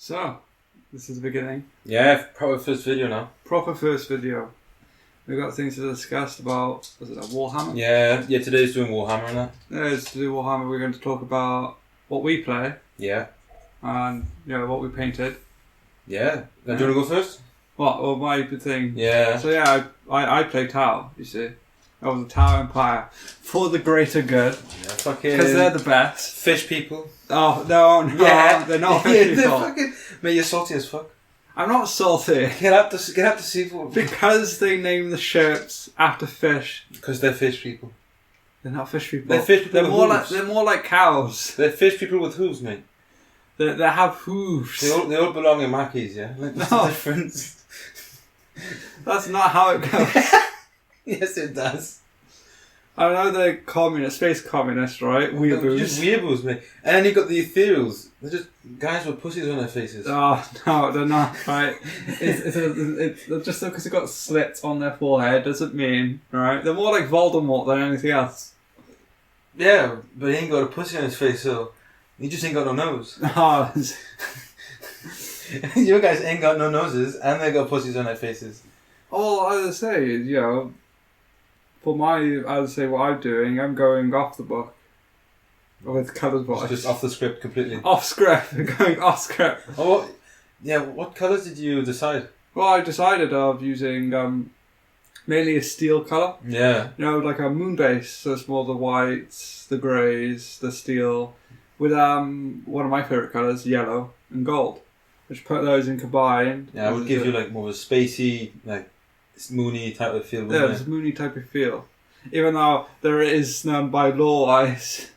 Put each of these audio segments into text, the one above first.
So, this is the beginning. Yeah, proper first video now. Proper first video. We've got things to discuss about, was it a Warhammer? Yeah, today's doing Warhammer and that. Yeah, it's to do Warhammer. We're going to talk about what we play. Yeah. And, what we painted. Yeah. Now, do you want to go first? What? Well, my thing. Yeah. So, I play Tau, you see. I was a Tau Empire. For the greater good. Yeah, fucking... Because they're the best. Fish people. Oh, no, Yeah. they're not fish people. They're fucking... Mate, you're salty as fuck. I'm not salty. Get up to seafood. Because they name the ships after fish. Because they're fish people. They're not fish people. They're fish people with hooves. They're more like cows. They're fish people with hooves, mate. They have hooves. They all belong in Mackies, yeah? Like, what's the difference? That's not how it goes. Yes, it does. I know they're communist, space communist, right? Weeaboos. Just weeaboos, mate. And then you got the ethereals. They're just guys with pussies on their faces. Oh, no, they're not, right? It's just because they've got slits on their forehead doesn't mean, right? They're more like Voldemort than anything else. Yeah, but he ain't got a pussy on his face, so he just ain't got no nose. Oh, Your guys ain't got no noses, and they got pussies on their faces. all I would say is, for what I'm doing, I'm going off the book. With colours voice. Just off the script completely. Off script. Going off script. Oh, what colours did you decide? Well, I decided of using mainly a steel colour. Yeah. Like a moon base. So it's more the whites, the greys, the steel. With one of my favourite colours, yellow and gold. Which put those in combined. Yeah, I would give you like more of a spacey, like moony type of feel. Yeah, it's a moony type of feel. Even though there is none by law-wise.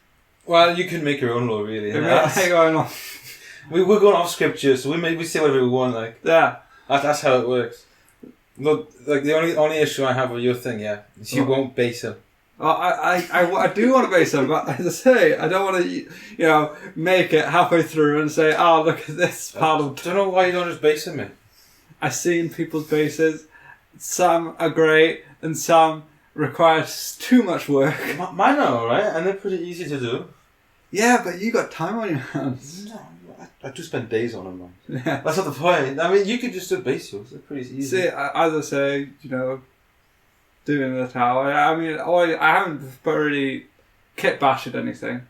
Well, you can make your own law, really. Going on. We're going off scripture, so we say whatever we want. Like that's how it works. Look, like the only issue I have with your thing, is you won't base them. I do want to base them, but as I say, I don't want to, make it halfway through and say, oh, look at this part of... I don't know why you don't just base them, mate. I've seen people's bases. Some are great, and some require too much work. Mine are alright, and they're pretty easy to do. Yeah, but you got time on your hands. No, I do spend days on them, man. Yeah. That's not the point. I mean, you could just do base yours. They're pretty easy. See, as I say, doing the tower. I mean, I haven't really kit bashed anything.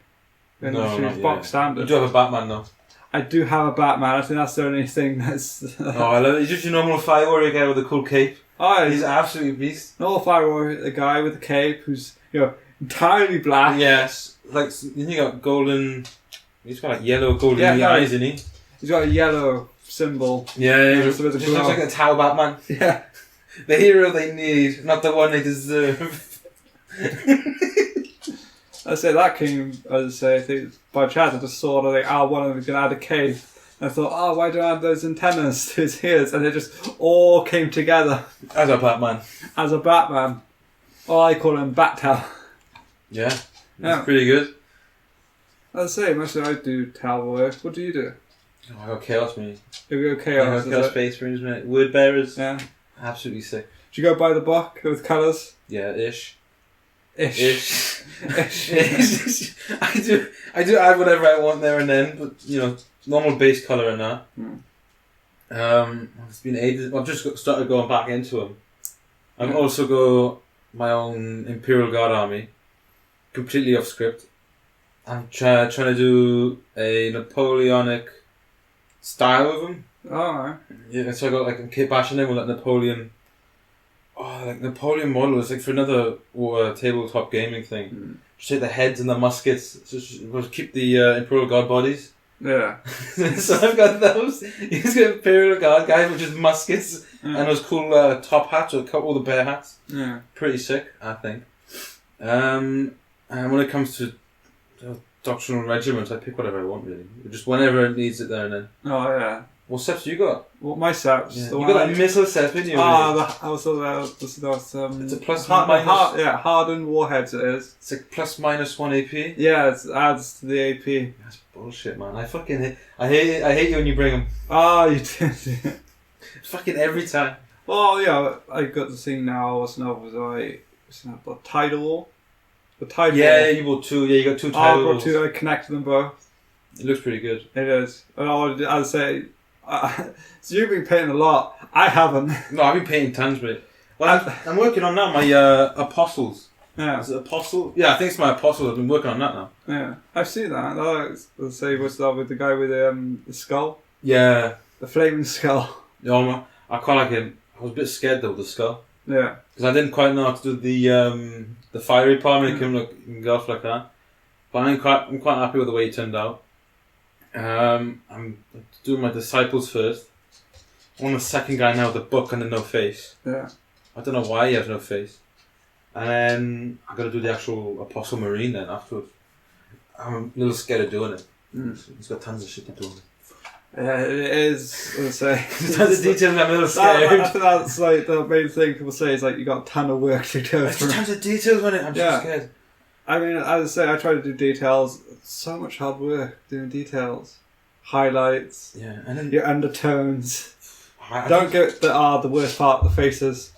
No, not box yet. standard. You do have a Batman, though. I do have a Batman. I think that's the only thing that's... I love it. He's just your normal fire warrior guy with a cool cape. Oh, he's absolutely beast. Normal fire warrior, the guy with the cape who's, entirely black. Yes. Like, then you got golden... He's got like yellow golden eyes, isn't he? He's got a yellow symbol. Yeah. Just looks like a Tau Batman. Yeah. The hero they need, not the one they deserve. I say that came, I think by chance I just saw that one of them was going to add a cape. And I thought, why don't I add those antennas to his ears? And it just all came together. As a Batman. As a Batman. Or I call him Bat-Tau. Yeah. That's pretty good. As I say, mostly I do Tau work. What do you do? I got Chaos Marines. You go Chaos. I got Chaos Space Marines, mate. Word bearers. Yeah. Absolutely sick. Do you go by the book with colours? Yeah, ish. Ish. I do add whatever I want there and then, but normal base colour and that. It's been ages. I've just started going back into them. I've also got my own Imperial Guard army, completely off script. I'm trying to do a Napoleonic style of them. Alright. Yeah, so I got like a kit bashing them with like Napoleon. Oh, like Napoleon model is like for another tabletop gaming thing. Just take the heads and the muskets. Just keep the Imperial Guard bodies. Yeah. So I've got those. You just get Imperial Guard guys, which is muskets and those cool top hats or all the bear hats. Yeah. Pretty sick, I think. And when it comes to doctrinal regiments, I pick whatever I want really. Just whenever it needs it there and then. Oh yeah. What sets you got? What my sets? Yeah. You got that missile set, didn't you? It's a plus minus. hardened warheads. It is. It's like plus minus 1 AP. Yeah, it adds to the AP. That's bullshit, man. I hate you when you bring them. Oh, you did. Fucking every time. Well, yeah, I got the thing now. What's the tidal wall? The tidal wall. Yeah, you bought two. Yeah, you got two tidal walls. I connected them both. It looks pretty good. It is. And I'd say So you've been painting a lot. I haven't. No, I've been painting tons, but I'm working on now my apostles. Yeah. Is it apostle? Yeah, I think it's my apostles. I've been working on that now. Yeah, I've seen that. Let's say what's that with the guy with the skull? Yeah. The flaming skull. Yeah, I quite like him. I was a bit scared though with the skull. Yeah. Because I didn't quite know how to do the fiery part, make him look engulfed like that. But I'm quite happy with the way he turned out. I'm doing my disciples first. I'm on the second guy now, the book and the no face. Yeah. I don't know why he has no face. And then I got to do the actual Apostle Marine then afterwards. I'm a little scared of doing it. He's got tons of shit to do. Yeah, it is. Let's say tons of details. I'm a little scared. I think that's like the main thing people say is like you got a ton of work to go through. There's tons of details on it. I'm just scared. I mean, as I say, I try to do details. So much hard work doing details, highlights. Yeah, and then your undertones. Don't get the worst part. The faces.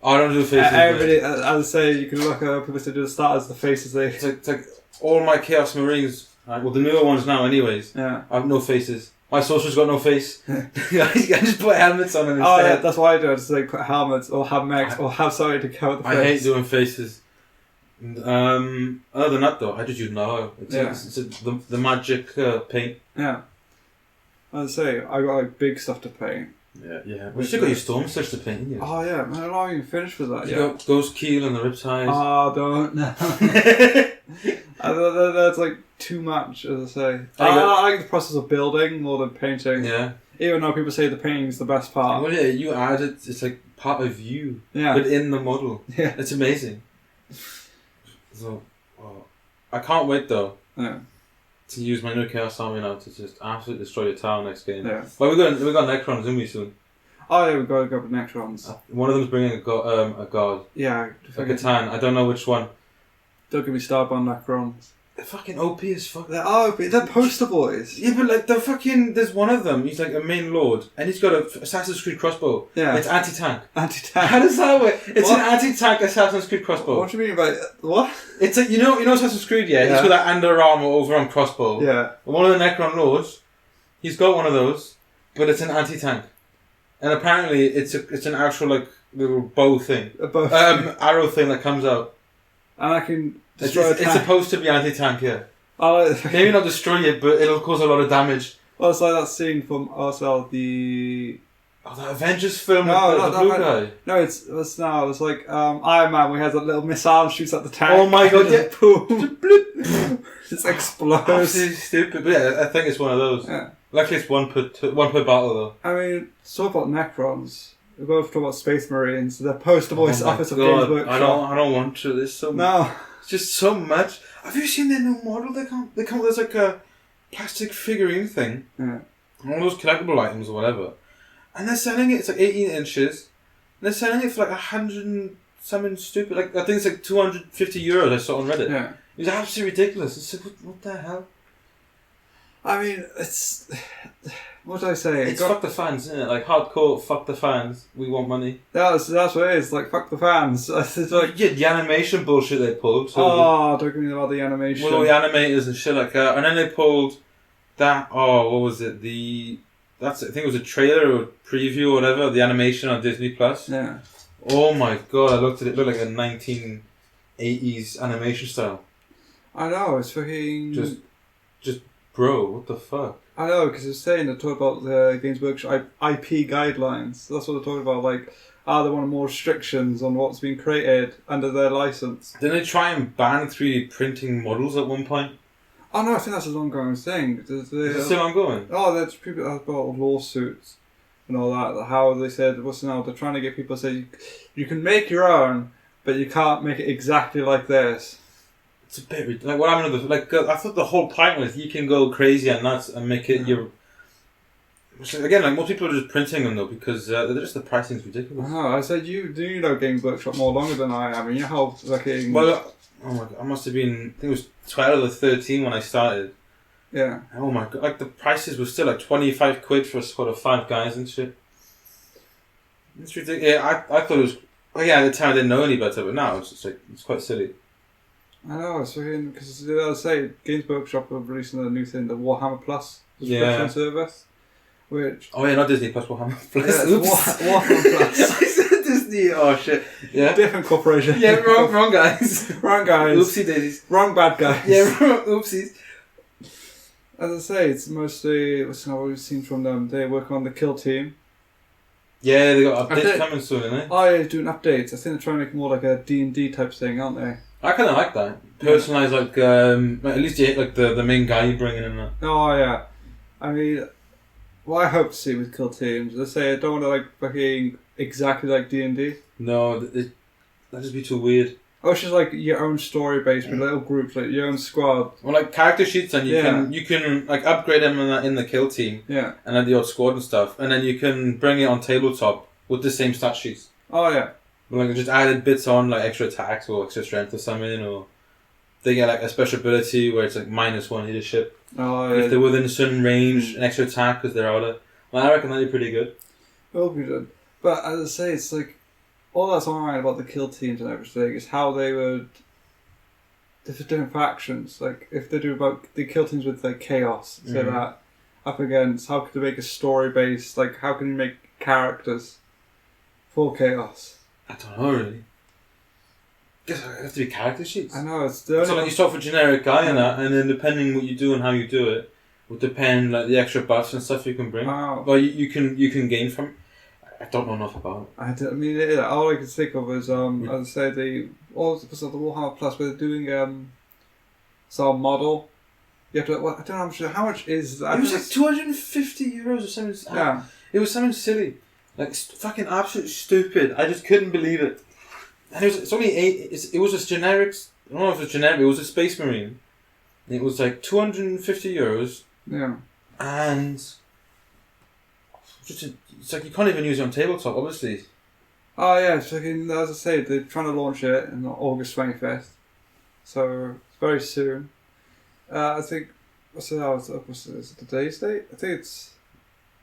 Oh, I don't do the faces. Everybody, as I say, you can look at people to do the starters. The faces It's like all my Chaos Marines. Right, well, the newer ones now, anyways. Yeah. I have no faces. My sorcerer's got no face. I just put helmets on them instead. Oh, yeah, that's why I do. I just like put helmets or have mechs or have something to cover the face. I hate doing faces. Other than that, though, I just use Naho. It's the magic paint. Yeah. As I say, I got like big stuff to paint. Yeah. We still got your storm stitch to paint, didn't you? Oh yeah, man, I'm not even finished with that yet. You got Ghost Keel and the Riptides. Oh, don't. No. That's like too much, as I say. I like the process of building more than painting. Yeah. Even though people say the painting is the best part. Well, yeah, you add it. It's like part of you. Yeah. But in the model. Yeah. It's amazing. So, I can't wait though. Yeah. To use my new Chaos Army now to just absolutely destroy the town next game. Yeah. Well, we got Necrons, didn't we, soon? Oh yeah, we got to go with Necrons. One of them's bringing a god. Yeah. A Catan. I don't know which one. Don't get me started on Necrons. They're fucking OP as fuck. They're poster boys. Yeah, but like there's one of them. He's like a main lord, and he's got a Assassin's Creed crossbow. Yeah. It's anti-tank. Anti-tank. How does that work? It's an anti-tank Assassin's Creed crossbow. What do you mean by what? It's like you know Assassin's Creed, yeah. He's got that under armor overarm crossbow. Yeah. One of the Necron lords, he's got one of those, but it's an anti-tank, and apparently it's an actual like little bow thing, arrow thing that comes out, and I can. It's supposed to be anti-tank, yeah. Maybe not destroy it, but it'll cause a lot of damage. Well, it's like that scene from the Avengers film with the blue guy. No, it's like Iron Man where he has that little missile shoots at the tank. Oh my god, yeah. Boom. Just explodes. Absolutely stupid, but yeah, I think it's one of those. Yeah. Luckily it's one per battle though. I mean, talk about Necrons. We're going to talk about Space Marines. The poster voice office of Games Workshop. I don't want to. There's so much. Just so much. Have you seen their new model? They come there's like a plastic figurine thing. Yeah. All those collectible items or whatever. And they're selling it, it's like 18 inches. And they're selling it for like 100 and something stupid. Like I think it's like €250 I saw on Reddit. Yeah. It was absolutely ridiculous. It's like, what the hell? I mean, it's... What did I say? It's fuck the fans, isn't it? Like hardcore fuck the fans. We want money. That's what it is. Like fuck the fans. It's like the animation bullshit they pulled. So don't get me about the animation. With all the animators and shit like that, and then they pulled that. Oh, what was it? I think it was a trailer or preview or whatever of the animation on Disney Plus. Yeah. Oh my god! I looked at it. It looked like a 1980s animation style. I know. It's fucking just bro. What the fuck? I know, because it's saying they talk about the Games Workshop IP guidelines. That's what they're talking about. Like, they want more restrictions on what's being created under their license. Didn't they try and ban 3D printing models at one point? Oh no, I think that's an ongoing thing. Is it still ongoing? Oh, there's people that have got lawsuits and all that. How they said, they're trying to get people to say, you can make your own, but you can't make it exactly like this. It's a bit like what happened to I thought the whole point was you can go crazy and nuts and make it your. Again, like most people are just printing them though because the pricing's ridiculous. I know. I said you know Games Workshop more longer than I am. You know how fucking. Well, oh my god, I must have been. I think it was 12 or 13 when I started. Yeah. Oh my god, like the prices were still like £25 for a squad of 5 guys and shit. It's ridiculous. Yeah, I thought it was. Oh yeah, at the time I didn't know any better, but now it's just like it's quite silly. I know, it's fucking, because as I say, Games Workshop are releasing a new thing, the Warhammer Plus subscription service. which... Oh yeah, not Disney Plus, Warhammer Plus. Yeah, Warhammer Plus. I said Disney, oh shit. Yeah. Different corporation. Yeah, wrong guys. Wrong guys. Oopsie daisies. Wrong bad guys. Yeah, oopsies. As I say, it's mostly what's not what we've seen from them. They work on the kill team. Yeah, they got updates coming soon, isn't they? Oh, yeah, doing updates. I think they're trying to make it more like a D&D type thing, aren't they? I kind of like that. Personalised, like, at least you hit like the main guy you bring in there. Oh yeah, I mean, what I hope to see with kill teams, let's say I don't want to like fucking exactly like D&D. No, that'd just be too weird. Oh, it's just like your own story based with little groups, like your own squad. Well, like character sheets, and you can like upgrade them in the kill team. Yeah. And then the odd squad and stuff, and then you can bring it on tabletop with the same stat sheets. Oh yeah. Like just added bits on like extra attacks or extra strength or something, or they get like a special ability where it's like -1 leadership. Oh yeah. If they're within a certain range, an extra attack because they're out of. Well, I reckon that'd be pretty good. It'll be good, but as I say, it's like all that's alright about the kill teams and everything is how they would. There's different factions. Like if they do about the kill teams with like chaos, say that up against how could they make a story based? Like how can you make characters for chaos? I don't know really. Guess it has to be character sheets. I know it's the So like you start with a generic guy and that, and then depending what you do and how you do it, would depend like the extra buffs and stuff you can bring. Wow. Well, you can gain from. I don't know enough about it. I mean, all I can think of is as I say the Warhammer Plus where they're doing some model. You have to. Well, I don't know how much is that? It was like €250 or something. Yeah. It was something silly, like fucking absolutely stupid. I just couldn't believe it. And it's only it was a generic. I don't know if it's generic. It was a Space Marine. It was like €250. Yeah. And it's like you can't even use it on tabletop, obviously. Oh yeah, it's fucking. As I say, they're trying to launch it on August 25th, so it's very soon. I think what's today's date? I think it's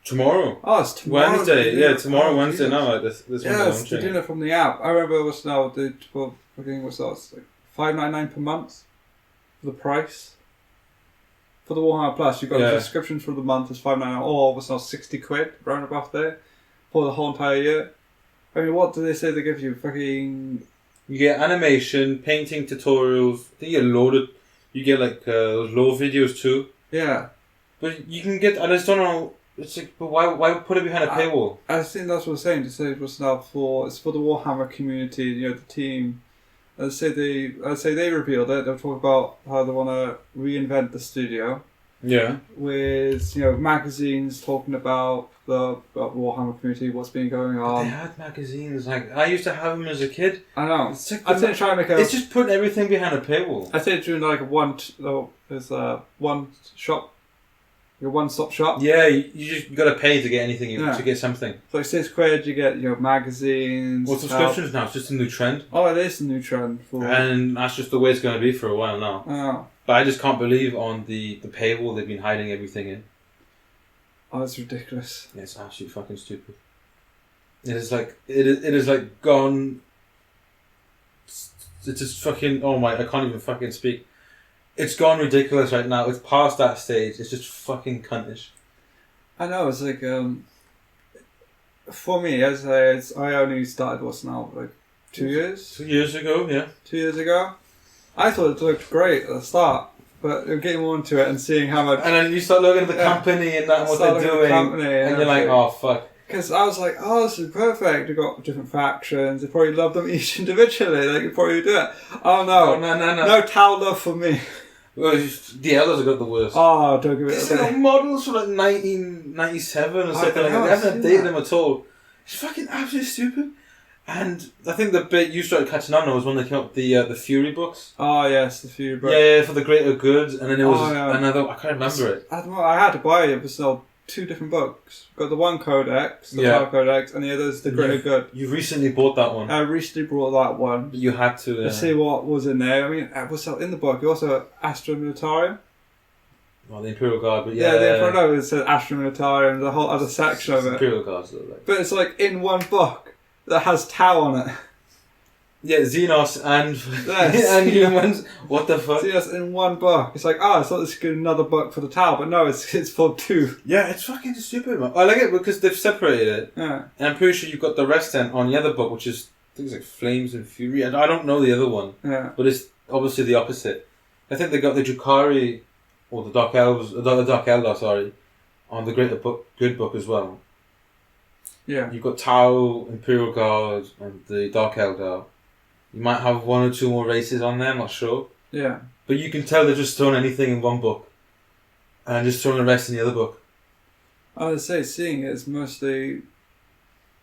tomorrow. Oh, it's tomorrow. Wednesday. Yeah, tomorrow Wednesday. Jesus. Now like this yeah, it's they're doing it from the app. I remember what's now the what's that? It's like $5.99 per month for the price. For the Warhammer Plus, you've got a subscription for the month is $5.99, or what's now £60 round about there for the whole entire year. I mean, what do they say they give you? Fucking. You get animation, painting tutorials. I think you get loaded. You get like those low videos too. Yeah. But you can get. I just don't know. It's like, but why put it behind a paywall? I think that's what I'm saying. To say it was now it's for the Warhammer community. You know, the team. As I say they revealed it. They'll talk about how they want to reinvent the studio. Yeah. With magazines talking about the Warhammer community, what's been going on. But they had magazines. Like I used to have them as a kid. I know. It's like I think trying to make it's just putting everything behind a paywall. I think doing like there's one shop. Your one-stop shop. Yeah, you just got to pay to get anything to get something. So like £6 you get magazines. Well, subscriptions now it's just a new trend. Oh, it is a new trend and that's just the way it's going to be for a while now. Oh. But I just can't believe on the paywall they've been hiding everything in. Oh, that's ridiculous. Yeah, it's absolutely fucking stupid. It is like gone. It's just fucking. Oh my! I can't even fucking speak. It's gone ridiculous right now. It's past that stage. It's just fucking cuntish. I know. It's like for me, as I only started what's now like 2 years. 2 years ago, yeah. 2 years ago, I thought it looked great at the start, but getting more into it and seeing how much. And then you start looking at the company and what they're doing, and you're like, oh fuck. Because I was like, oh, this is perfect. They've got different factions. They probably love them each individually. They could probably do it. Oh no, no Tau love for me. Well, the others have got the worst. Oh, don't give it. They got models from like 1997 or something like that. They haven't updated them at all. It's fucking absolutely stupid. And I think the bit you started catching on was when they came up with the Fury books. Oh yes, the Fury books. Yeah, for the greater good. And then it was another. I can't remember it. I had to buy it. It was still 2 different books. Got the one codex, the Power Codex, and the other's the Greater Good. You recently bought that one. I recently bought that one. You had to see what was in there. I mean, it was in the book. Also, Astra Militarum. Well, the Imperial Guard, but it said Astra Militarum. The whole other section of it. Imperial Guards, but it's like in one book that has Tau on it. Yeah, Xenos and Yes. and humans. What the fuck? See, that's in one book. It's like, I thought this could be another book for the tower, but no, it's for two. Yeah, it's fucking stupid, man. I like it because they've separated it. Yeah. And I'm pretty sure you've got the rest then on the other book, which is things like Flames and Fury. And I don't know the other one, Yeah. but it's obviously the opposite. I think they got the Drukhari, or the Dark Elves, the Dark Eldar, sorry, on the Good Book as well. Yeah. You've got Tau, Imperial Guard, and the Dark Eldar. You might have one or two more races on there, I'm not sure. Yeah. But you can tell they're just throwing anything in one book. And just throwing the rest in the other book. I would say seeing it is mostly...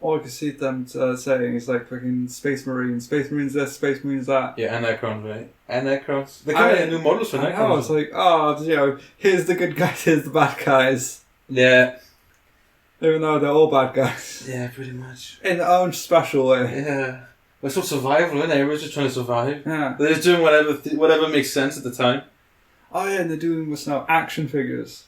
All I can see them saying is like fucking Space Marines. Space Marines this, Space Marines that. Yeah, and Necrons, right? And Necrons. They're coming out new models for Necrons. I know, it's like, here's the good guys, here's the bad guys. Yeah. Even though they're all bad guys. Yeah, pretty much. In their own special way. Yeah. Well, it's all survival, isn't it? Everyone's just trying to survive. Yeah. They're just doing whatever makes sense at the time. Oh yeah, and they're doing what's now action figures.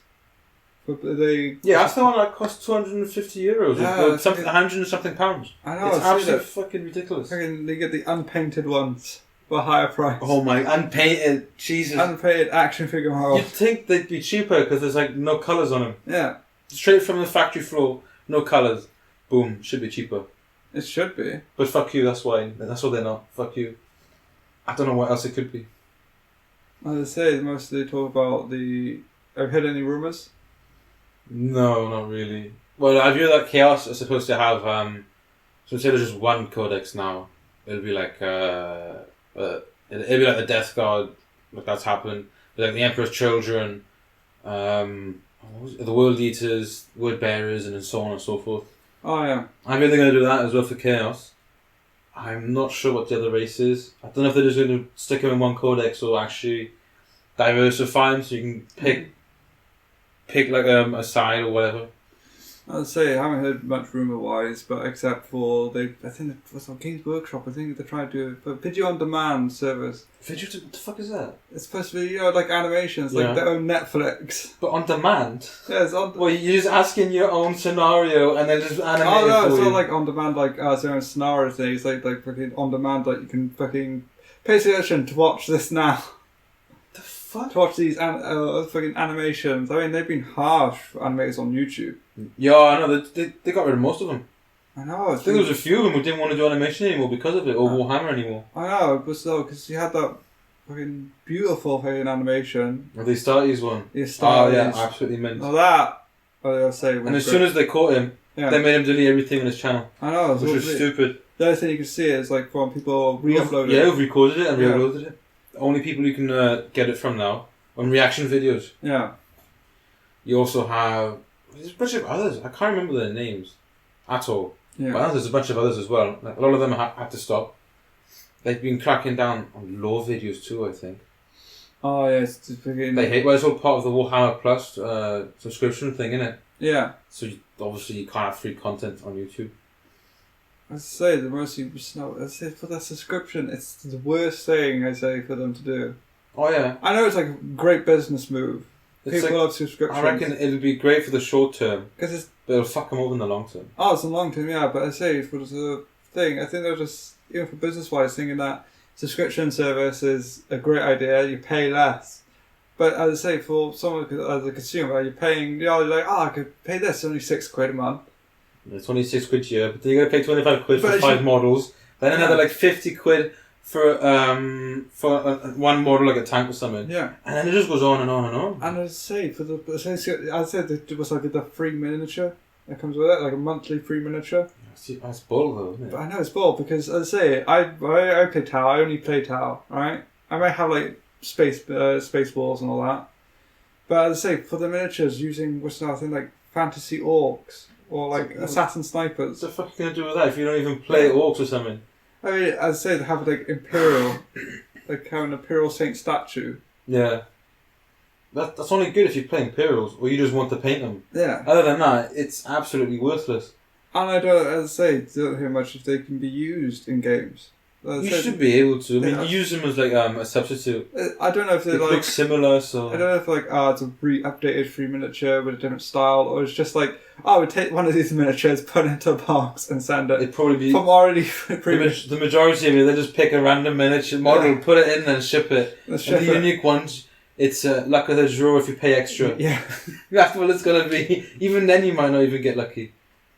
But they... Yeah, that's the one that costs €250. Yeah, Or something, 100 and something pounds. I know, It's absolutely fucking ridiculous. They get the unpainted ones for a higher price. Oh my, unpainted, Jesus. Unpainted action figure model. You'd think they'd be cheaper because there's like no colours on them. Yeah. Straight from the factory floor, no colours. Boom, should be cheaper. It should be. But fuck you, that's why. That's what they're not. Fuck you. I don't know what else it could be. As I say, mostly they talk about the... Have you heard any rumours? No, not really. Well, I view that Chaos is supposed to have, so instead of just one codex now, it'll be like, it'll be like the Death Guard, like that's happened. Like the Emperor's Children, the World Eaters, Word Bearers, and so on and so forth. Oh yeah. I'm really going to do that as well for Chaos. I'm not sure what the other race is. I don't know if they're just going to stick them in one codex or actually diversify them so you can pick like a side or whatever. I'd say I haven't heard much rumour wise, but except for I think it was on Games Workshop. I think they're trying to do a video on demand service. Video? What the fuck is that? It's supposed to be like animations, like their own Netflix. But on demand? Yeah, it's on. Well, you're just asking your own scenario and then just animate Oh no, it for it's you. not like on demand, like their own scenario thing. It's like fucking on demand, like you can fucking pay attention to watch this now. The fuck? To watch these fucking animations. I mean, they've been harsh for animators on YouTube. Yeah, I know. They got rid of most of them. I know. I think there was a few of them who didn't want to do animation anymore because of it, or Warhammer anymore. I know, but still, because you had that fucking beautiful fucking animation. Or the Astartes one. The Astartes. Oh yeah, absolutely mint. Oh, that. I'll say. And as soon as they caught him, they made him delete everything on his channll. I know, which was stupid. The other thing you can see is like when people re-upload it. Yeah, we've recorded it and re-uploaded it. The only people you can get it from now on reaction videos. Yeah. You also have there's a bunch of others. I can't remember their names at all. Yeah. But there's a bunch of others as well. Like, a lot of them had to stop. They've been cracking down on lore videos too, I think. Oh yeah, it's just fucking... They hate. Well, it's all part of the Warhammer Plus subscription thing, isn't it? Yeah. So obviously you can't have free content on YouTube. I say the most you know. I say for that subscription, it's the worst thing I say for them to do. Oh yeah. I know it's like a great business move. It's People like, love subscriptions. I reckon it'll be great for the short term, but it'll fuck them over in the long term. Oh, it's a long term, yeah. But I say for the thing, I think they're just even for business wise thinking that subscription service is a great idea. You pay less, but as I say for someone as a consumer, you're paying. You're like, I could pay this only £6 a month. It's only £6 a year, but then you got to pay £25 for But 5 models. Then another like £50 for one model, like a tank or something. Yeah. And then it just goes on and on and on. And as I say, I said it was like the free miniature that comes with it, like a monthly free miniature. See, that's bull though, isn't it? But I know it's bull because as I say, I play Tau. I only play Tau, right? I might have like space balls and all that. But as I say, for the miniatures, using what's another thing like fantasy orcs or like assassin snipers. What's the fuck are you gonna do with that if you don't even play orcs or something? I mean, as I say, they have like imperial, like have an imperial saint statue. Yeah. That's only good if you play Imperials or you just want to paint them. Yeah. Other than that, it's absolutely worthless. And I don't, as I say, don't hear much if they can be used in games. You should be able to. I mean, you use them as like a substitute. I don't know if they look similar, so I don't know if like it's a updated free miniature with a different style, or it's just like we take one of these miniatures, put it into a box, and send it. It'd probably be from already the majority of it. They just pick a random miniature model, put it in, and ship it. And the unique ones, it's luck of the draw if you pay extra. Yeah, that's what it's gonna be. Even then, you might not even get lucky.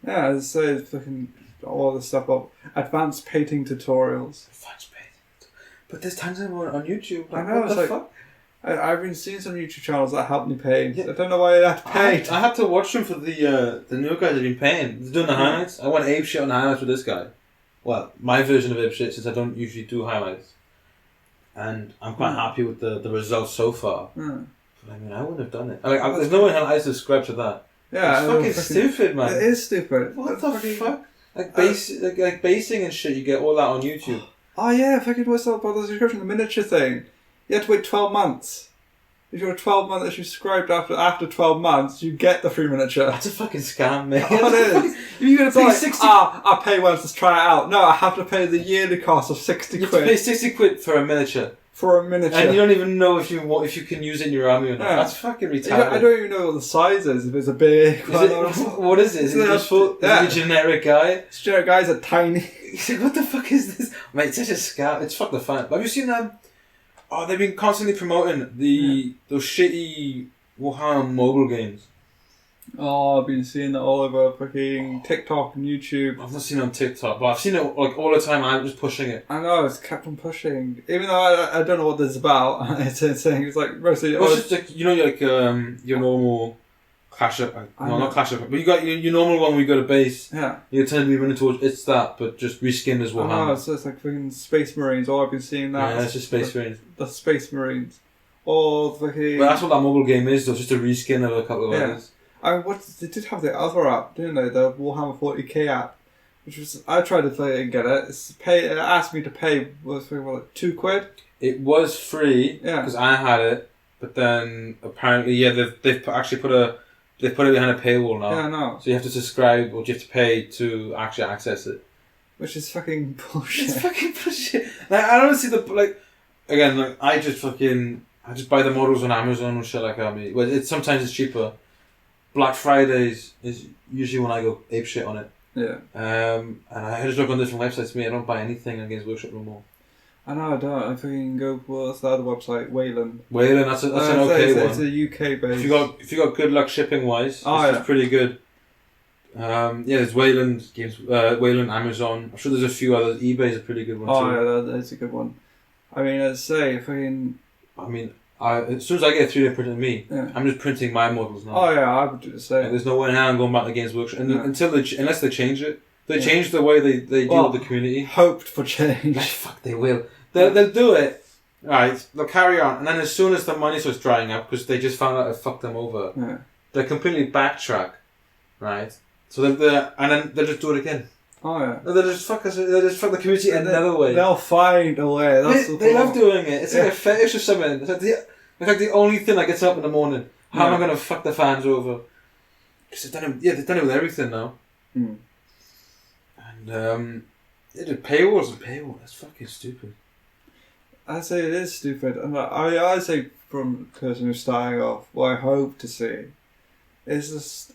Yeah, so it's fucking all the stuff about advanced painting tutorials. But there's tons of them on YouTube. Like, I know, what the fuck? I've been seeing some YouTube channels that help me paint. Yeah. I don't know why I had to paint. I had to watch them for the new guys that have been painting. They're doing the highlights. I went apeshit on the highlights with this guy. Well, my version of apeshit, since I don't usually do highlights. And I'm quite happy with the results so far. But I mean, I wouldn't have done it. There's no way in hell I subscribe to that. Yeah, it's fucking stupid, man. It is stupid. What the fuck? Like basing and shit, you get all that on YouTube. Oh yeah, fucking what's up about the subscription, the miniature thing? You have to wait 12 months. If you're 12 months, if you subscribed after 12 months, you get the free miniature. That's a fucking scam, mate. Oh, it is. You're going to pay 60... I'll pay once, let's try it out. No, I have to pay the yearly cost of 60 quid. You have to pay 60 quid for a miniature. For a miniature. And you don't even know if you can use it in your army or not. Yeah. That's fucking retarded. I don't even know what the size is, if it's a big one or what is it? Is it just full? Is it a generic guy? It's generic guys are tiny. He's like, what the fuck is this? Mate, it's such a scam. It's fucking fun. Have you seen them? They've been constantly promoting those shitty Warhammer mobile games. Oh, I've been seeing that all over fucking TikTok and YouTube. I've not seen it on TikTok, but I've seen it like all the time. I'm just pushing it. I know, it's kept on pushing. Even though I don't know what this is about. It's saying it's like mostly. Well, it's just like your normal Clash of not Clash of, but you got your normal one where you go to base. Yeah. You tend to be running towards it's that, but just reskinned as well. Oh, so it's like fucking Space Marines. Oh, I've been seeing that. Yeah, it's just Space Marines. The Space Marines. Or fucking. Well, that's what that mobile game is, though. Just a reskin of a couple of others. They did have the other app, didn't they? The Warhammer 40k app, which was I tried to play it and get it. It asked me to pay like £2. It was free because I had it, but then apparently they've actually put it behind a paywall now. Yeah, I know. So you have to subscribe or you have to pay to actually access it. Which is fucking bullshit. It's fucking bullshit. Like I don't see I just buy the models on Amazon and shit like that. Well, sometimes it's cheaper. Black Fridays is usually when I go apeshit on it. Yeah. And I just look on different websites. I don't buy anything on Games Workshop no more. I know I don't. I fucking go. What's the other website? Wayland. That's an okay one. It's a UK base. If you got good luck shipping wise, it's pretty good. There's Wayland games, Wayland, Amazon. I'm sure there's a few others. eBay's a pretty good one too. Oh yeah, that's a good one. I mean, as soon as I get a 3D printer of me, I'm just printing my models now. Oh yeah, I would do the same. There's no way in hell I'm going back to Games Workshop unless they change it. They change the way they deal with the community. Hoped for change. Fuck, they will. They'll do it. Right, they'll carry on, and then as soon as the money starts drying up, because they just found out I fucked them over, they completely backtrack. Right, so and then they'll just do it again. Oh yeah. They'll just fuck us. They'll just fuck the community another way. They'll find a way. They love doing it. It's like a fetish or something. It's like the only thing that gets up in the morning. How am I going to fuck the fans over? Because they've done it with everything now. Mm. And the paywalls and paywall. That's fucking stupid. I'd say it is stupid. And I'd say from a person who's starting off, what I hope to see is just,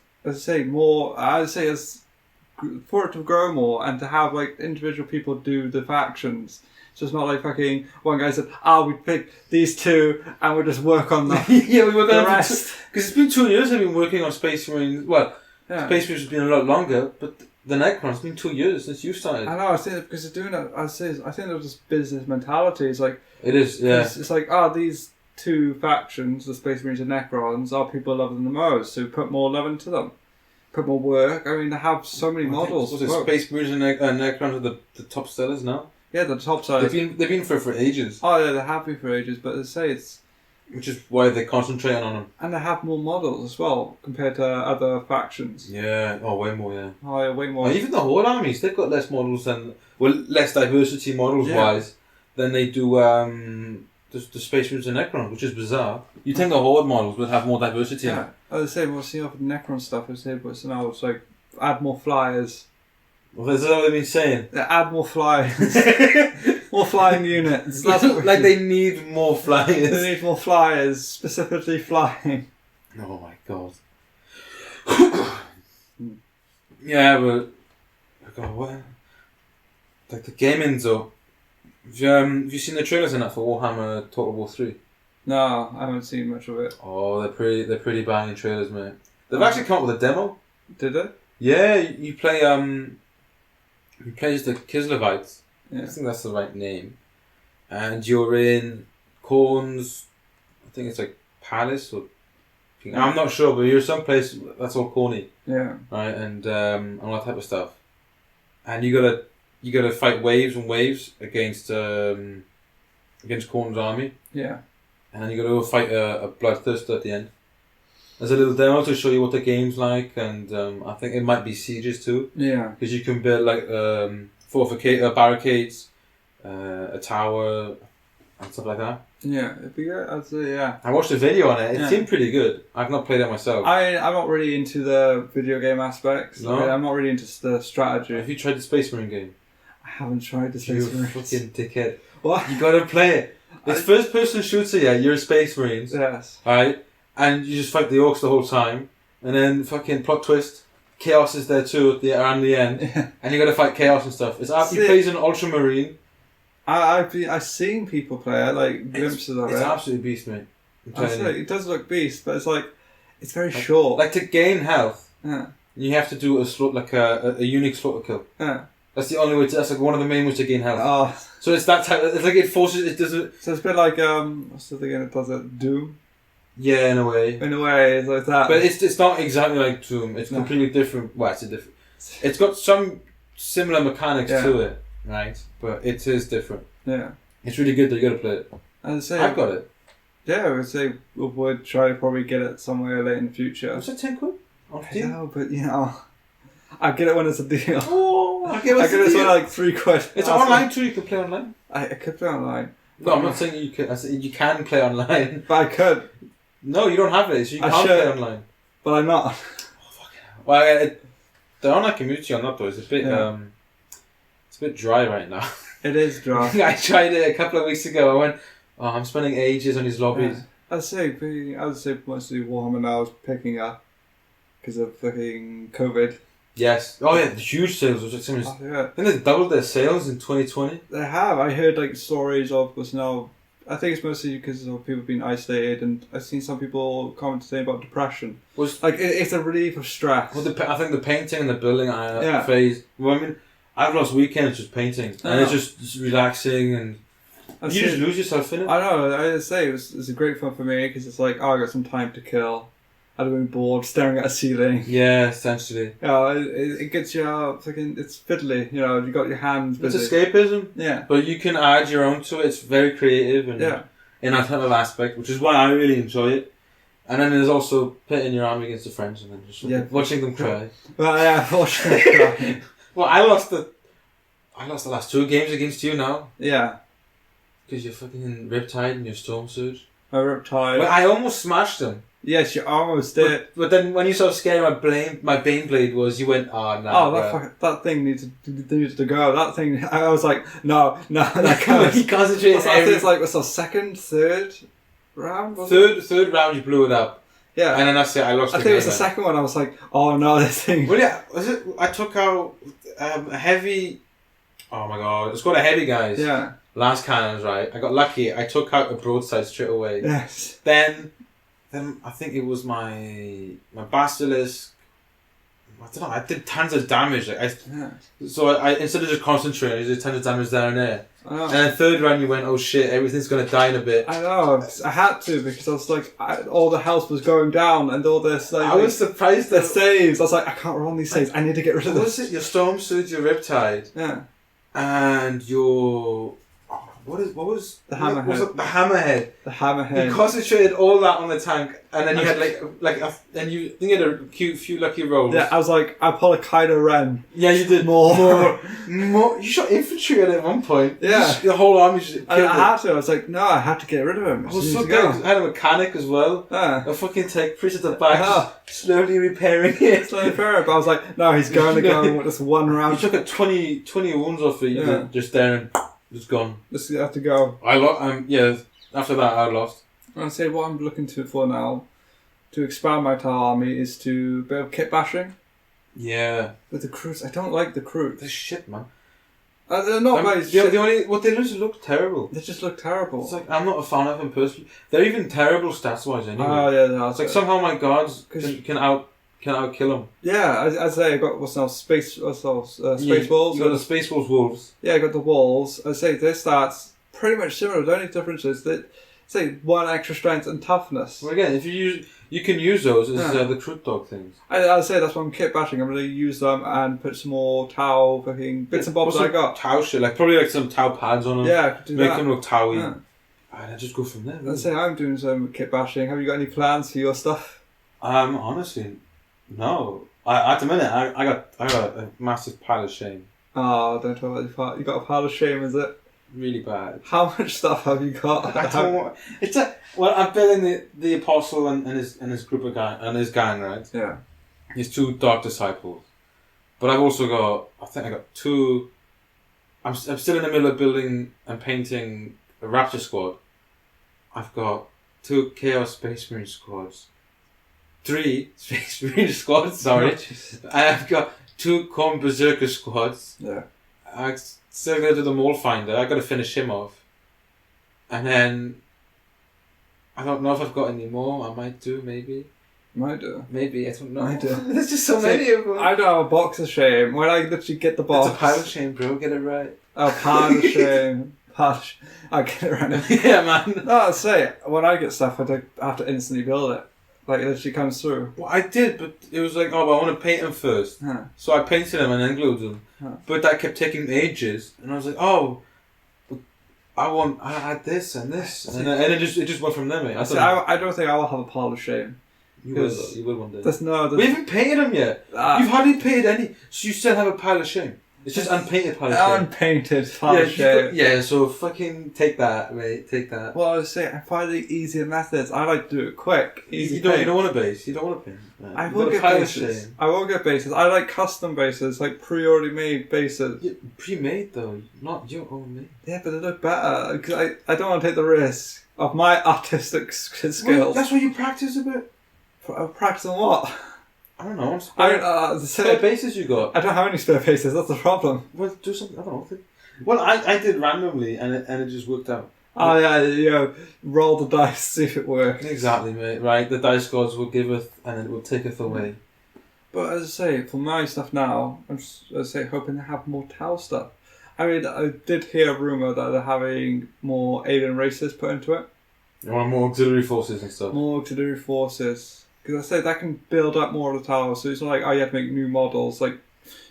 for it to grow more and to have like individual people do the factions. So it's not like fucking one guy said, we pick these two and we'll just work on them. We work on the rest. Because it's been 2 years I've been working on Space Marines. Well, Space Marines has been a lot longer, but the Necrons, it's been 2 years since you started. I know, I think because they're doing it, I think there's this business mentality. It's like... It is, yeah. It's like, these two factions, the Space Marines and Necrons, are people loving them the most, so put more love into them. Put more work. I mean, they have so many models. Space Marines and Necrons are the top sellers now? Yeah, the top sellers. They've been for ages. Oh yeah, they have been for ages, but as I say, it's... Which is why they concentrate on them. And they have more models as well, compared to other factions. Yeah, way more, yeah. Oh yeah, way more. Even the Horde armies, they've got less models less diversity models-wise than they do the Space Marines and Necrons, which is bizarre. You'd think the Horde models would have more diversity in it. As I say, we'll see off the Necron stuff, but now it's like, add more flyers. Well, that's what they've been saying. Add more flyers. More flying units. That's what like they need more flyers. They need more flyers, specifically flying. Oh my god. Yeah, but God, what? Like the gaming's up. Have you seen the trailers in that for Warhammer Total War 3? No, I haven't seen much of it. Oh, they're pretty banging trailers, mate. They've actually come up with a demo. Did it? Yeah, you play as the Kislevites. Yeah. I think that's the right name. And you're in Khorne's, I think it's like Palace or I'm not sure, but you're someplace that's all corny. Yeah. Right, and all that type of stuff. And you gotta fight waves and waves against Khorne's army. Yeah. And then you gotta go fight a bloodthirster at the end. There's a little demo to show you what the game's like, and I think it might be sieges too. Yeah. Because you can build like barricades, a tower, and stuff like that. Yeah, it'd be good. I'd say, yeah. I watched a video on it. It Yeah. seemed pretty good. I've not played it myself. I'm not really into the video game aspects. No? I'm not really into the strategy. Have you tried the Space Marine game? I haven't tried the You Space Marines. fucking dickhead. What? You gotta play it. It's first person shooter, yeah. You're a Space Marines. Yes. Alright? And you just fight the orcs the whole time. And then fucking plot twist. Chaos is there too around the end. Yeah. And you gotta fight chaos and stuff. He plays an Ultramarine. I've seen people play it, like glimpses of it. It's absolutely beast, mate. I'm telling you. It does look beast, but it's very short. Like to gain health, yeah. you have to do a unique slaughter kill. Yeah. That's the only way. That's like one of the main ways to gain health. Oh. So it's that type. It's like it forces. It doesn't. So it's a bit like what's the thing that does it? Doom. Yeah, in a way. In a way, it's like that. But it's not exactly like Doom. It's No. completely different. Well, it's a different. It's got some similar mechanics to it, right? But it is different. Yeah. It's really good that you got to play it. I'd say. I've got it. Yeah, I would say we would try to probably get it somewhere late in the future. Was it 10 quid? On I Steam? know, but I get it when it's a deal. Oh, I get it for like £3. It's online too. You can play online. I could play online. No, I'm not saying you can. I said you can play online. But I could. No, you don't have it, so you can't play online. But I'm not. Well, the online community on that though is a bit it's a bit dry right now. It is dry. I tried it a couple of weeks ago. I went, oh, I'm spending ages on these lobbies. Yeah. I'd say mostly Warhammer now is picking up because of fucking COVID. Yes. Oh yeah, the huge sales. Was like Yeah. I think they doubled their sales in 2020. They have. I heard like stories of was now. I think it's mostly because of people being isolated, and I've seen some people comment saying about depression. Was like it's a relief of stress. Well, I think the painting and the building phase. Well, I mean, I've lost weekends just painting, and it's just relaxing, and you just lose yourself in it. I know. I say it's a great fun for me because it's like I got some time to kill. I'd have been bored staring at a ceiling. Yeah, essentially. It gets you out. It's fiddly. You got your hands busy. It's escapism. Yeah. But you can add your own to it. It's very creative and in that type of aspect, which is why I really enjoy it. And then there's also pitting your arm against the friends and then just watching them cry. Well, yeah, watching them cry. Well, I lost the last 2 games against you now. Yeah. Because you're fucking Riptide and your Storm Surge. My Riptide. Well, I almost smashed them. Yes, you almost did. But then when you saw how scary my Baneblade was, you went, oh, no. Oh, that thing needed to go. That thing, I was like, no, that can't. He concentrates I think it's like, what's the second, third round? Third round, you blew it up. Yeah. And then that's it, I lost the game. I think it was the second one, I was like, oh no, this thing. Well, yeah, was it? I took out a heavy. Oh my god, it's got a heavy, guys. Yeah. Last cannons, right? I got lucky. I took out a broadside straight away. Yes. Then I think it was my basilisk. I don't know. I did tons of damage. So I instead of just concentrating, I did tons of damage there and there. And then third round, you went, oh shit, everything's gonna die in a bit. I know. I had to because I was like, all the health was going down and all this. Like, I was surprised the saves. I was like, I can't run these saves. I need to get rid of this. What was it? Your Storm Surge, your Riptide. Yeah. And your what was the Hammerhead? Was it the Hammerhead? The Hammerhead. You concentrated all that on the tank, and then you had and you had a few lucky rolls. Yeah, I was like, I pulled a Kylo Ren. Yeah, you did more. You shot infantry at one point. Yeah, the whole army. Just I had to. I was like, no, I had to get rid of him. I was so good. I had a mechanic as well. Yeah. A fucking tank priest at the back, slowly repairing it. Slowly repairing it. But I was like, no, he's going to go with this one round. You took 20 wounds off it. You just there and. It's gone. Just have to go. I lost. Yeah. After that, I lost. And I say what I'm looking for now, to expand my Tau army, is to a bit of kit bashing. Yeah. With the Croods, I don't like the Croods. They're shit, man. They're not my shit. They just look terrible. They just look terrible. It's like, I'm not a fan of them personally. They're even terrible stats wise anyway. Oh yeah, it's like somehow my guards can outkill them. Yeah, I say I got space wolves. You got the space wolves. Yeah, I got the wolves. I say their stats pretty much similar. The only difference is that say 1 extra strength and toughness. Well, again, if you can use those as the Crude Dog things. I'll say that's why I'm kit bashing. I'm going to use them and put some more Tau fucking bits and bobs that I got. Tau shit, probably some Tau pads on them. Yeah, I could do Make that. them look Tau-y. Yeah. And I just go from there. Really. I'd say I'm doing some kit bashing. Have you got any plans for your stuff? Honestly, no. At the minute, I got a massive pile of shame. Oh, don't talk about your pile. You got a pile of shame, is it? Really bad. How much stuff have you got? I don't want. I'm building the apostle and his group of gang, right? Yeah. His 2 dark disciples, but I've also got. I think I got 2. I'm still in the middle of building and painting a Rapture squad. I've got 2 Chaos Space Marine squads, 3 Space Marine squads. Sorry, I've got 2 Corn Berserker squads. Yeah. I still got to do the Mole Finder. I got to finish him off, and then I don't know if I've got any more. I might do, maybe. Might do. Maybe, I don't know. I do. There's just so many of them. I don't have a box of shame. When I literally get the box. It's a pile of shame, bro. Get it right. A pile of shame. I get it right. Yeah, man. No, I'd say when I get stuff, I have to instantly build it. Like it literally comes through. Well, I did, but it was like, but I want to paint them first. Huh. So I painted them and then glued them. Huh. But that kept taking ages, and I was like, I had this and this, and it just went from there, mate. I don't think I'll have a pile of shame. You will one day. We haven't painted them yet. You've hardly painted any, so you still have a pile of shame. It's just unpainted pile of shame. Unpainted pile of shame. So fucking take that, mate. Take that. Well, I was saying, I find the easier methods. I like to do it quick. Easy. You don't want a base. You don't want a paint. Right? I will get bases. I will get bases. I like custom bases, like pre-already made bases. Yeah, pre-made though, not your own made. Yeah, but they look better because I don't want to take the risk of my artistic skills. Well, that's what you practice a bit. Practice on what? I don't know. Spare bases you got. I don't have any spare bases. That's the problem. Well, do something. I don't know. Well, I did randomly, and it just worked out. Oh yeah, roll the dice, see if it works. Exactly, mate. Right, the dice gods will giveth, and it will taketh away. But as I say, for my stuff now, I'm just hoping to have more Tau stuff. I mean, I did hear a rumour that they're having more alien races put into it. You want more auxiliary forces and stuff. More auxiliary forces. Because I say that can build up more of the Tau, so it's not like, you have to make new models, like,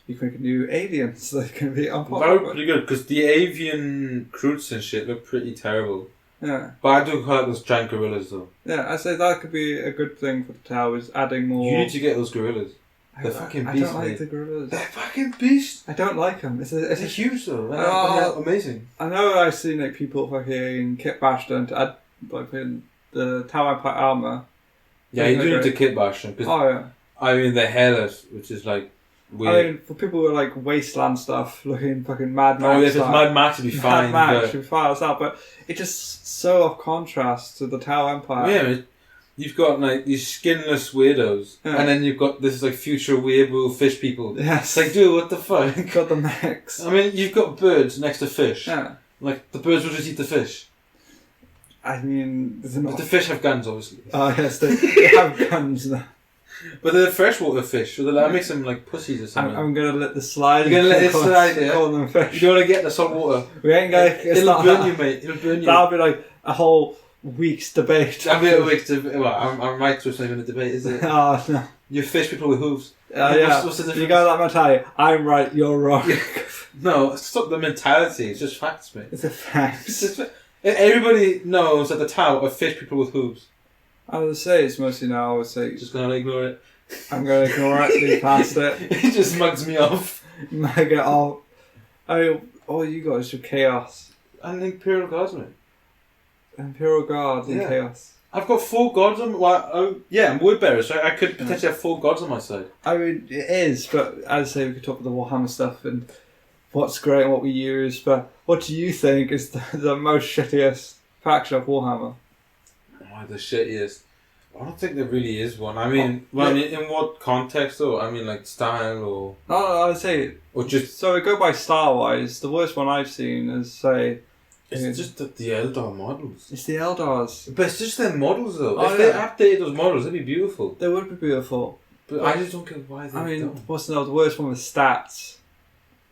you can make new aliens, they can be unpopular. That would be pretty good, because the avian Croods and shit look pretty terrible. Yeah. But I do quite like those giant gorillas, though. Yeah, I say that could be a good thing for the Tau, is adding more... You need to get those gorillas. They're fucking beasts, I don't like the gorillas. They're fucking beasts. I don't like them. They're huge, though. They're amazing. I know I've seen like people fucking kit bash them to add like the Tau Empire armour. Yeah, you do need to kit bash them. Oh yeah. I mean, they're hairless, which is like weird. I mean, for people who are like wasteland stuff, looking fucking Mad Max. Oh yeah, if it's Mad Max, it'd be fine. Mad Max should be fine as that, but it's just so off contrast to the Tau Empire. Yeah, you've got like these skinless weirdos, and then you've got this like future weirdo fish people. Yes. It's like, dude, what the fuck? Got the mix. I mean, you've got birds next to fish. Yeah. Like the birds will just eat the fish. I mean, but the fish have guns, obviously. Oh yes, they have guns now. But they're freshwater fish, so that makes them like pussies or something. I'm gonna let this slide. You're gonna let it slide, yeah? Call them fish. You don't want to get in the salt water. We ain't gonna. It'll burn you, mate. It'll burn you. That'll be like a whole week's debate. That'll be a week's debate. Well, I'm right, so it's not even a debate, is it? Oh no. You fish people with hooves. Yeah. What's the difference? You got that mentality. I'm right, you're wrong. No, stop the mentality. It's just facts, mate. It's a fact. Everybody knows that the Tau are fish people with hooves. I would say it's mostly now. I would say just gonna ignore it. I'm gonna ignore it. Leave past it. It just mugs me off. Mega all. All you got is your chaos. And Imperial Guards, mate. Imperial Guards and chaos. I've got 4 gods on. I'm wood bearer, so I could potentially have 4 gods on my side. I mean, it is, but as I say, we could talk about the Warhammer stuff and what's great and what we use, but what do you think is the most shittiest faction of Warhammer? Oh, the shittiest. I don't think there really is one. I mean, in what context though? I mean, like style or... No, I'd say... Or just... So we go by style-wise. The worst one I've seen is, say... It's just the Eldar models. It's the Eldars. But it's just their models though. Oh, if they updated those models, they'd be beautiful. They would be beautiful. But I just don't get why they don't. What's the worst one with stats?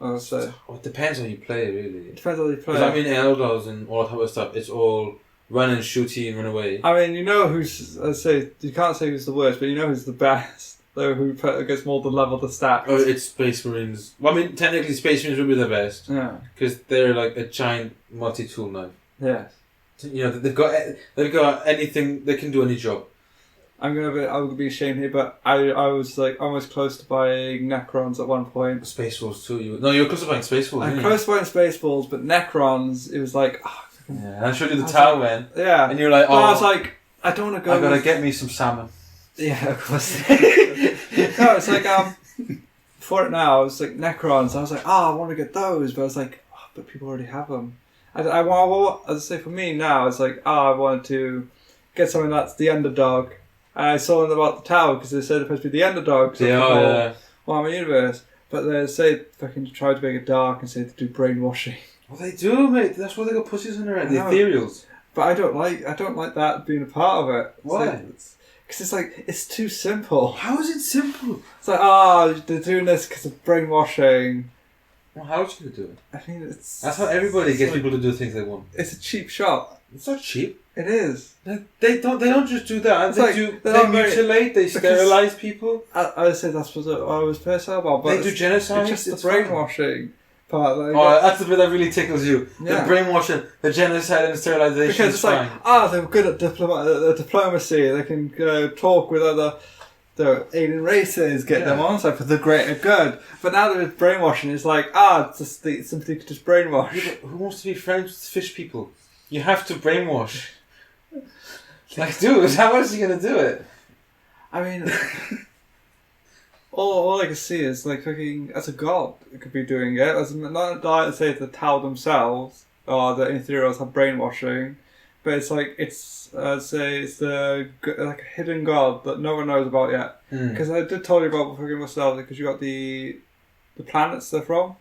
I would say. Well, it depends how you play, really. It depends how you play. Because I mean, Eldars and all that type of stuff, it's all run and shooty and run away. I mean, you know who's... I'd say... You can't say who's the worst, but you know who's the best. Though who gets more than level the stats. Oh, it's Space Marines. Well, I mean, technically Space Marines would be the best. Yeah. Because they're like a giant multi-tool knife. Yes. You know, they've got anything, they can do any job. I'm gonna be ashamed here, but I was like almost close to buying Necrons at one point. Space Wolves too. You were close to buying Space Wolves. I'm close to buying Spaceballs, but Necrons, it was like. Oh, yeah, I showed you the Talwen. Yeah. And you're like, oh. But I was like, I don't want to go. I gotta get me some salmon. Yeah, of course. No, it's like for it now, it's like Necrons. I was like, I want to get those, but I was like, but people already have them. As I say, for me now, it's like, I wanted to get something that's the underdog. And I saw them about the tower because they said it's supposed to be the underdog. Yeah. Warhammer universe, but they say fucking try to make it dark and say to do brainwashing. Well, they do, mate. That's why they got pussies in their head. The ethereals. But I don't like that being a part of it. Why? Because it's like, it's too simple. How is it simple? It's like, they're doing this because of brainwashing. Well, how else you do it? I mean, that's how everybody gets people to do things they want. It's a cheap shot. It's not cheap. It is. They don't just do that. They mutilate. They sterilize people. I say that's what I was pissed about. But they do genocide. It's just the brainwashing part. That's the bit that really tickles you. Yeah. The brainwashing, the genocide, and the sterilization. Because it's like, they're good at diplomacy. They can talk with other alien races, get them on side for the greater good. But now that it's brainwashing, it's like, it's simply just brainwash. Yeah, but who wants to be friends with fish people? You have to brainwash. Like, dude, how else are you going to do it? I mean, all I can see is, like, fucking, as a god, it could be doing it. As not like to say the Tau themselves, or the Ethereals have brainwashing, but it's like, it's the like a hidden god that no one knows about yet. Because I did tell you about fucking myself, because you got the planets they're from.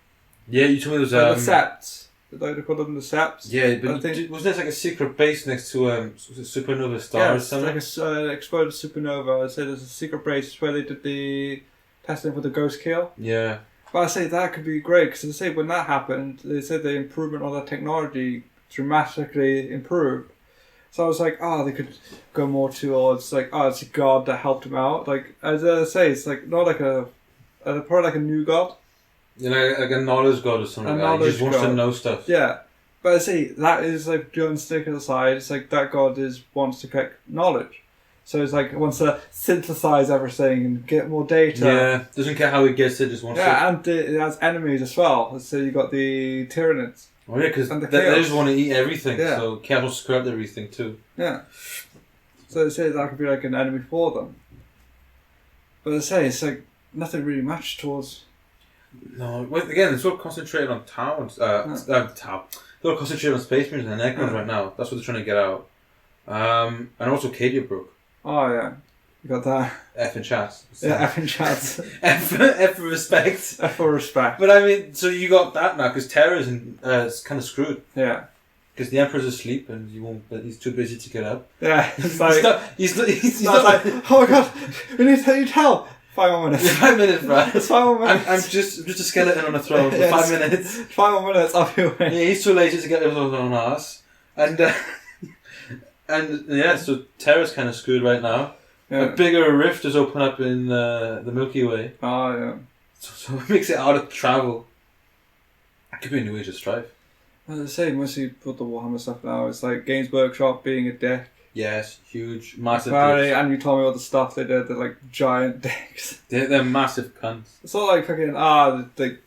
Yeah, you told me there was the Septs. They call them the Septs. Yeah, but wasn't there like a secret base next to supernova stars or something? It's like an exploded supernova. I say there's a secret base where they did the testing for the ghost kill. Yeah. But I say that could be great, because I say when that happened, they said the improvement on the technology dramatically improved. So I was like, they could go more towards like, it's a god that helped him out. Like, as I say, it's like not like probably like a new god. You know, like a knowledge god or something. He just wants to know stuff. Yeah. But I see, that is like, John Stick aside, it's like that god wants to collect knowledge. So it's like, wants to synthesize everything and get more data. Yeah, doesn't care how he gets it, just wants to. Yeah, and it has enemies as well. So you got the Tyranids. Oh yeah, because they just want to eat everything, so cattle scrap everything too. Yeah. So they say that could be like an enemy for them. But they say, it's like, nothing really matched towards... No, again, it's all concentrated on towns. They're all concentrated on Space Marines and Necrons right now. That's what they're trying to get out. And also Cadia Brook. Oh yeah, you got that. F in chat. Yeah, F in chat. F for respect. F for respect. But I mean, so you got that now because Terra's is kind of screwed. Yeah. Because the Emperor's asleep and he's too busy to get up. Yeah, it's like he's not like, oh my god, we need to tell. 5 more minutes. 5 minutes, bro. It's 5 more minutes. I'm just a skeleton on a throne for 5 minutes. 5 more minutes, I'll be away. Yeah, he's too lazy to get his own ass. And yeah, so Terra's kind of screwed right now. Yeah. A bigger rift has opened up in the Milky Way. Oh, yeah. So it makes it out of travel. It could be a new age of strife. As I say, mostly put the Warhammer stuff now. It's like Games Workshop being a dick. Yes, huge, massive dicks. And you told me all the stuff they did. They're like giant dicks. They're massive cunts. It's not like fucking, the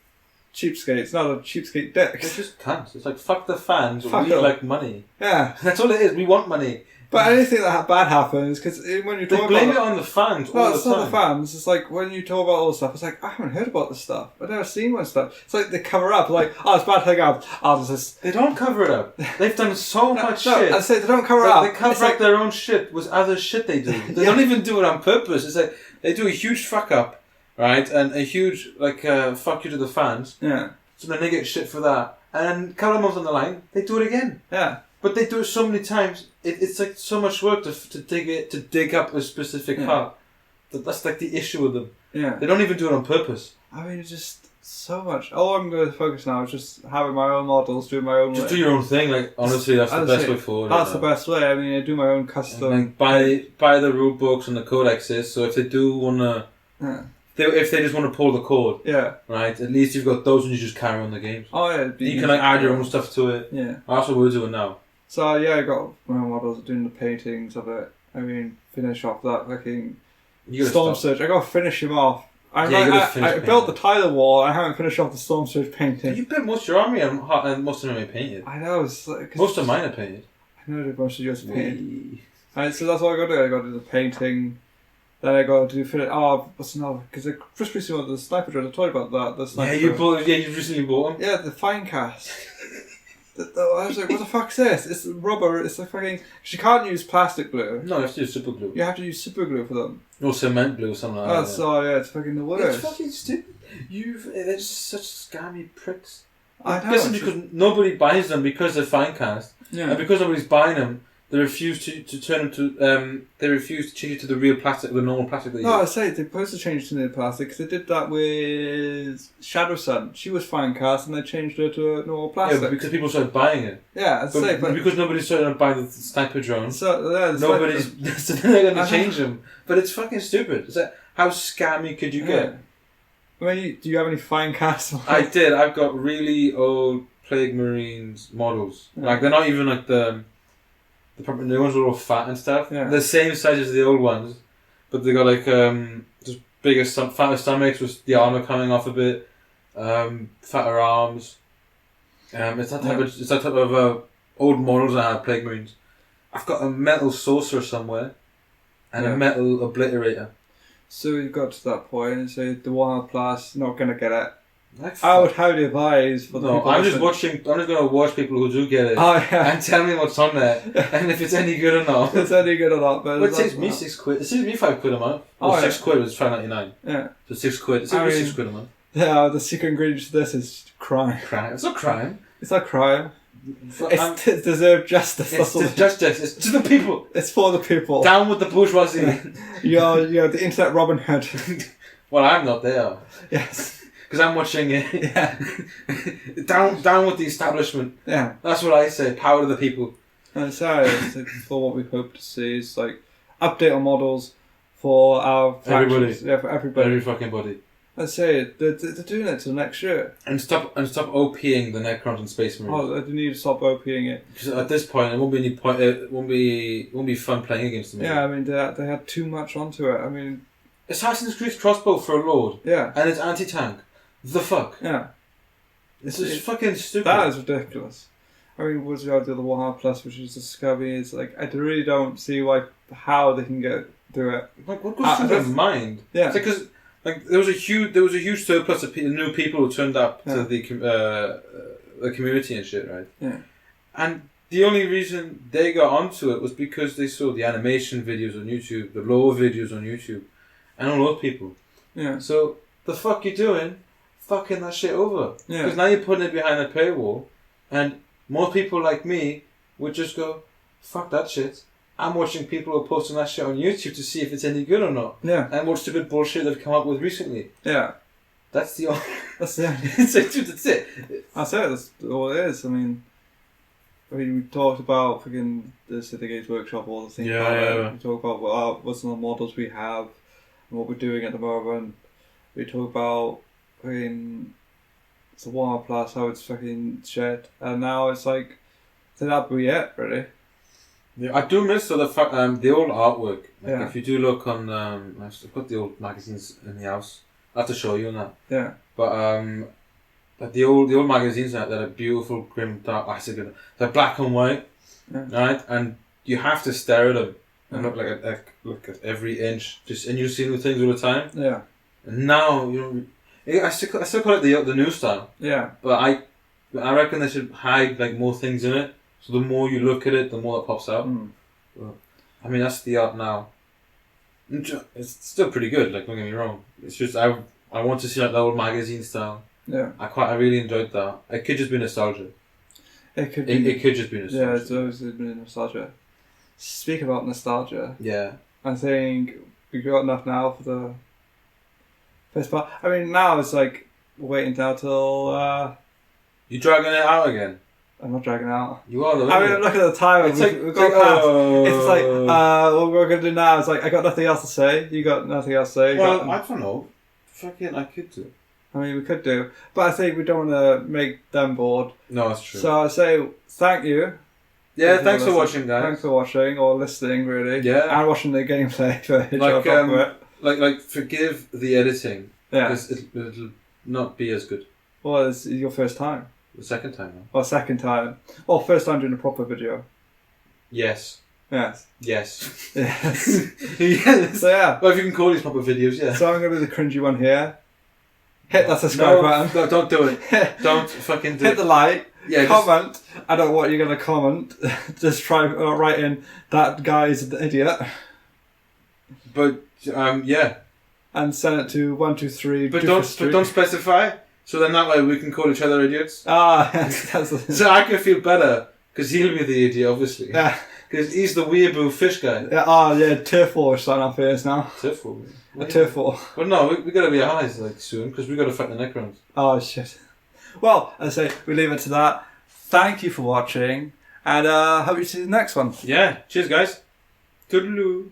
cheapskates. It's not a cheapskate dicks. They're just cunts. It's like, fuck the fans, we like money. Yeah. That's all it is, we want money. But anything that bad happens, because when you They talk blame about it on the fans. no, all it's the not time. the fans. It's like when you talk about all this stuff, it's like I haven't heard about this stuff. I've never seen one stuff. It's like they cover up, like it's bad thing up. There's this. They don't cover it up. They've done so much No, shit. I say they don't cover up. They cover It's up like, their own shit with other shit they do. They don't even do it on purpose. It's like they do a huge fuck up, right, and a huge fuck you to the fans. Yeah. So then they get shit for that, and then a couple of months on the line, they do it again. Yeah. But they do it so many times. It's like so much work to dig up a specific part. That's like the issue with them. Yeah. They don't even do it on purpose. I mean, it's just so much. All I'm going to focus now is just having my own models, doing my own. Just way. do your own thing. Like honestly, that's the best way forward. That's the best way. I mean, I do my own custom. And buy the rule books and the codexes. So if they do wanna, if they just want to pull the code, right. At least you've got those and you just carry on the games. Oh yeah. You can add your own stuff to it. Yeah. That's what we're doing now. So yeah, I got my own models, doing the paintings of it. I mean, finish off that fucking Storm Surge. I got to finish him off. I built the Tyler wall. I haven't finished off the Storm Surge painting. You built most of your army and most of them are painted. I know. It's like, most of mine are painted. I know most of yours are painted. Right, so that's all I got to do. I got to do the painting. Then I got to do finish. What's another? Because I just recently bought the sniper drone. I told you about that. The sniper drone. You recently bought them. Yeah, the fine cast. I was like, what the fuck's this? It's rubber. It's like fucking. Cause you can't use plastic glue. No, you have to use super glue. You have to use super glue for them. Or cement glue or something like that. So yeah, it's fucking the worst. It's fucking stupid. They're just such scammy pricks. I know. Listen, because nobody buys them because they're fine cast. Yeah. And because nobody's buying them, they refuse to turn them to. They refuse to change it to the real plastic, the normal plastic they use. No, I say they're supposed to change to the plastic because they did that with Shadow Sun. She was fine cast and they changed her to a normal plastic. Yeah, because people started buying it. Yeah, but because nobody started buying the sniper drone. So yeah, nobody's so they're going to change them. But it's fucking stupid. It's like, how scammy could you get? I mean, do you have any fine cast? I did. I've got really old Plague Marines models. Yeah. Like they're not even like the new ones are all fat and stuff. Yeah. They're the same size as the old ones, but they got like just bigger, fatter stomachs with the armor coming off a bit, fatter arms. It's that type of old models I have Plague Marines. I've got a metal sorcerer somewhere, and a metal obliterator. So you've got to that point and say the Warhammer Plus not gonna get it. Like, I would highly advise for the people. I'm just gonna watch people who do get it. And tell me what's on there and if it's any good or not. If it's any good or not. But it saves me £6. It saves me £5 a month. £6 was £5.99. Yeah. So £6. It saves me £6 a month. Yeah, the secret ingredient to this is crime. It's not crime. It's not crime. It's to deserve justice. It's to justice. It's to the people. It's for the people. Down with the bourgeoisie. You're the internet Robin Hood. Well, I'm not there. Yes. Because I'm watching it. Yeah. down with the establishment. Yeah. That's what I say. Power to the people. And so, for what we hope to see is like update on models for our factions. Yeah, for everybody. Every fucking body. I say they're doing it till next year. And stop OPing the Necrons and Space Marines. They need to stop OPing it. Because at this point, it won't be any point. It won't be fun playing against them. Yeah, I mean they had too much onto it. I mean, Assassin's Creed crossbow for a lord. Yeah. And it's anti-tank. The fuck. Yeah. It's fucking stupid. That is ridiculous. I mean, what's the idea of the Warhammer Plus, which is the scummy? It's like I really don't see how they can do it. Like what goes through their mind? Yeah. Because there was a huge surplus of new people who turned up to the community and shit, right? Yeah. And the only reason they got onto it was because they saw the animation videos on YouTube, the lore videos on YouTube, and all those people. Yeah. So the fuck you doing? Fucking that shit over. Yeah. Because now you're putting it behind a paywall, and more people like me would just go, fuck that shit. I'm watching people who are posting that shit on YouTube to see if it's any good or not. Yeah. And what stupid bullshit they've come up with recently. Yeah. That's the only... That's the only... That's it. That's it. That's all it is. I mean, we talked about freaking the City Games Workshop, all the things. Yeah. We talked about what's the models we have and what we're doing at the moment. We talk about fucking it's the Warhammer Plus, how it's fucking shit, and now it's like, so that'd be it, really. Yeah, I do miss the old artwork. Yeah. If you do look on, I've got the old magazines in the house. I have to show you on that. Yeah. But the old magazines that are beautiful, grim, dark. They're black and white, right? And you have to stare at them and look at every inch, and you see new things all the time. Yeah. And now I still call it the new style. Yeah. But I reckon they should hide like more things in it. So the more you look at it, the more it pops out. But, I mean, that's the art now. It's still pretty good. Like, don't get me wrong. It's just I want to see like the old magazine style. Yeah. I really enjoyed that. It could just be nostalgia. It could just be nostalgia. Yeah, it's always been nostalgia. Speak about nostalgia. Yeah. I think we've got enough now for the first part. I mean, now it's like waiting now till. You dragging it out again? I'm not dragging it out. You are though. I mean, look at the time. We've got past. It's like what we're gonna do now is like I got nothing else to say. You got nothing else to say. Well, I don't know. Fucking, I could do. I mean, we could do, but I think we don't want to make them bored. No, that's true. So I say thank you. Yeah, thanks for watching, guys. Thanks for watching or listening, really. Yeah, and watching the gameplay for like forgive the editing. Yeah, because it'll not be as good. Well, it's your first time. The second time, now. Well, second time. Well, first time doing a proper video. Yes. Yes. Yes. Yes. Yes. So yeah. Well, if you can call these proper videos, yeah. So I'm going to be the cringy one here. Hit that subscribe button. No, don't do it. Don't fucking do it. Hit the like. Yeah. Comment. I don't know what you're going to comment. Just try write in that guy's an idiot. But yeah. And send it to 123. But don't specify. So then that way we can call each other idiots. That's so I can feel better because he'll be the idiot, obviously. Yeah. Because he's the weeaboo fish guy. Yeah. Turf war is starting up here now. Turf war. A turf war. Well, no, we got to be allies like soon because we got to fight the Necrons. Oh shit. Well, as I say, we leave it to that. Thank you for watching, and hope you see the next one. Yeah. Cheers, guys. Toodaloo.